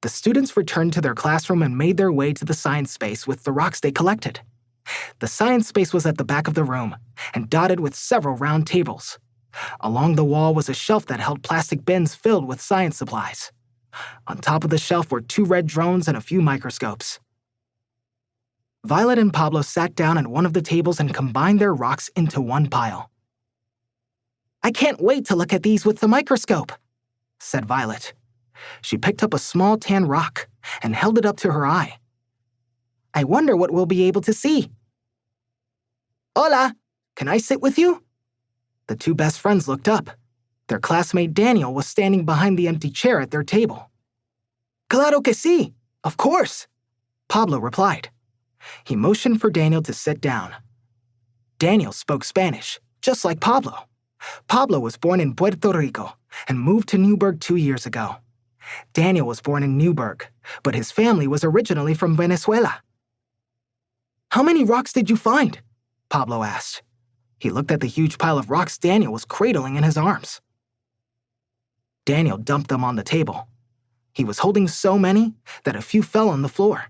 The students returned to their classroom and made their way to the science space with the rocks they collected. The science space was at the back of the room and dotted with several round tables. Along the wall was a shelf that held plastic bins filled with science supplies. On top of the shelf were 2 red drones and a few microscopes. Violet and Pablo sat down at one of the tables and combined their rocks into one pile. "I can't wait to look at these with the microscope," said Violet. She picked up a small tan rock and held it up to her eye. "I wonder what we'll be able to see." "Hola, can I sit with you?" The 2 best friends looked up. Their classmate Daniel was standing behind the empty chair at their table. "Claro que sí, of course," Pablo replied. He motioned for Daniel to sit down. Daniel spoke Spanish, just like Pablo. Pablo was born in Puerto Rico and moved to Newburgh 2 years ago. Daniel was born in Newburgh, but his family was originally from Venezuela. "How many rocks did you find?" Pablo asked. He looked at the huge pile of rocks Daniel was cradling in his arms. Daniel dumped them on the table. He was holding so many that a few fell on the floor.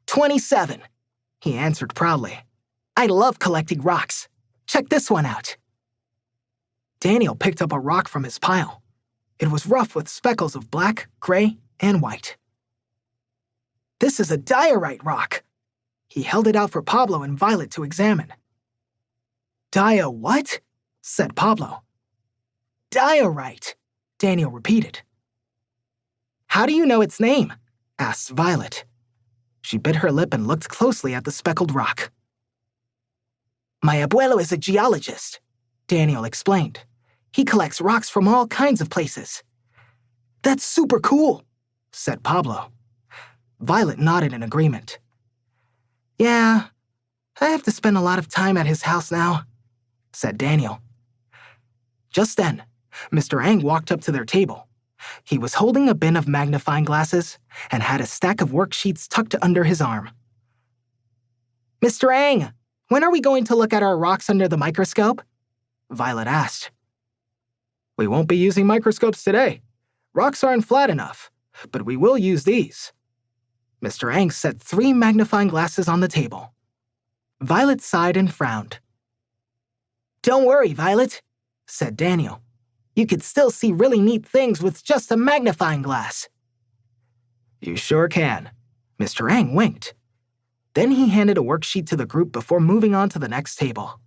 27, he answered proudly. "I love collecting rocks. Check this one out." Daniel picked up a rock from his pile. It was rough with speckles of black, gray, and white. "This is a diorite rock." He held it out for Pablo and Violet to examine. What?" said Pablo. "Diorite," Daniel repeated. "How do you know its name?" asked Violet. She bit her lip and looked closely at the speckled rock. "My abuelo is a geologist," Daniel explained. "He collects rocks from all kinds of places." "That's super cool," said Pablo. Violet nodded in agreement. "Yeah, I have to spend a lot of time at his house now," said Daniel. Just then, Mr. Ang walked up to their table. He was holding a bin of magnifying glasses and had a stack of worksheets tucked under his arm. "Mr. Ang, when are we going to look at our rocks under the microscope?" Violet asked. "We won't be using microscopes today. Rocks aren't flat enough, but we will use these." Mr. Ang set 3 magnifying glasses on the table. Violet sighed and frowned. "Don't worry, Violet," said Daniel. "You could still see really neat things with just a magnifying glass." "You sure can." Mr. Ang winked. Then he handed a worksheet to the group before moving on to the next table.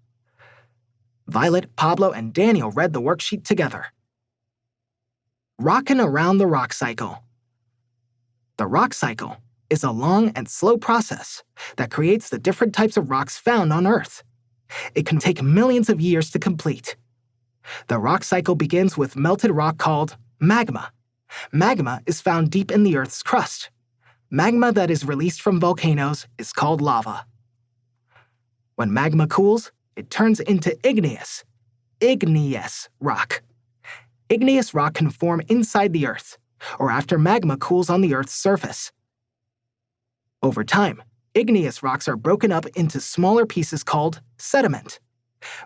Violet, Pablo, and Daniel read the worksheet together. Rockin' around the rock cycle. The rock cycle is a long and slow process that creates the different types of rocks found on Earth. It can take millions of years to complete. The rock cycle begins with melted rock called magma. Magma is found deep in the Earth's crust. Magma that is released from volcanoes is called lava. When magma cools, it turns into igneous rock. Igneous rock can form inside the Earth, or after magma cools on the Earth's surface. Over time, igneous rocks are broken up into smaller pieces called sediment.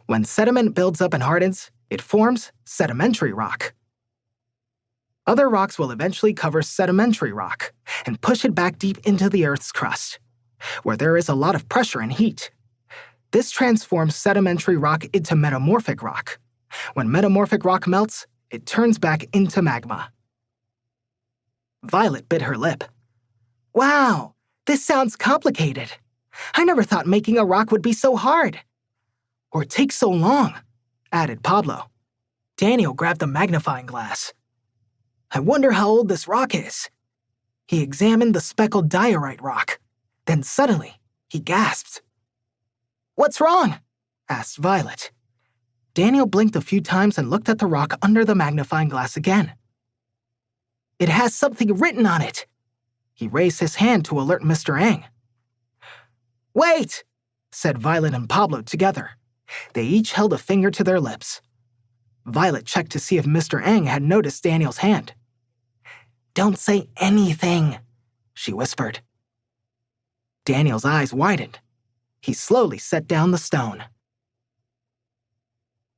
When sediment builds up and hardens, it forms sedimentary rock. Other rocks will eventually cover sedimentary rock and push it back deep into the Earth's crust, where there is a lot of pressure and heat. This transforms sedimentary rock into metamorphic rock. When metamorphic rock melts, it turns back into magma. Violet bit her lip. "Wow, this sounds complicated. I never thought making a rock would be so hard. Or take so long," added Pablo. Daniel grabbed the magnifying glass. "I wonder how old this rock is." He examined the speckled diorite rock. Then suddenly, he gasped. "What's wrong?" asked Violet. Daniel blinked a few times and looked at the rock under the magnifying glass again. "It has something written on it." He raised his hand to alert Mr. Ang. "Wait!" said Violet and Pablo together. They each held a finger to their lips. Violet checked to see if Mr. Ang had noticed Daniel's hand. "Don't say anything," she whispered. Daniel's eyes widened. He slowly set down the stone.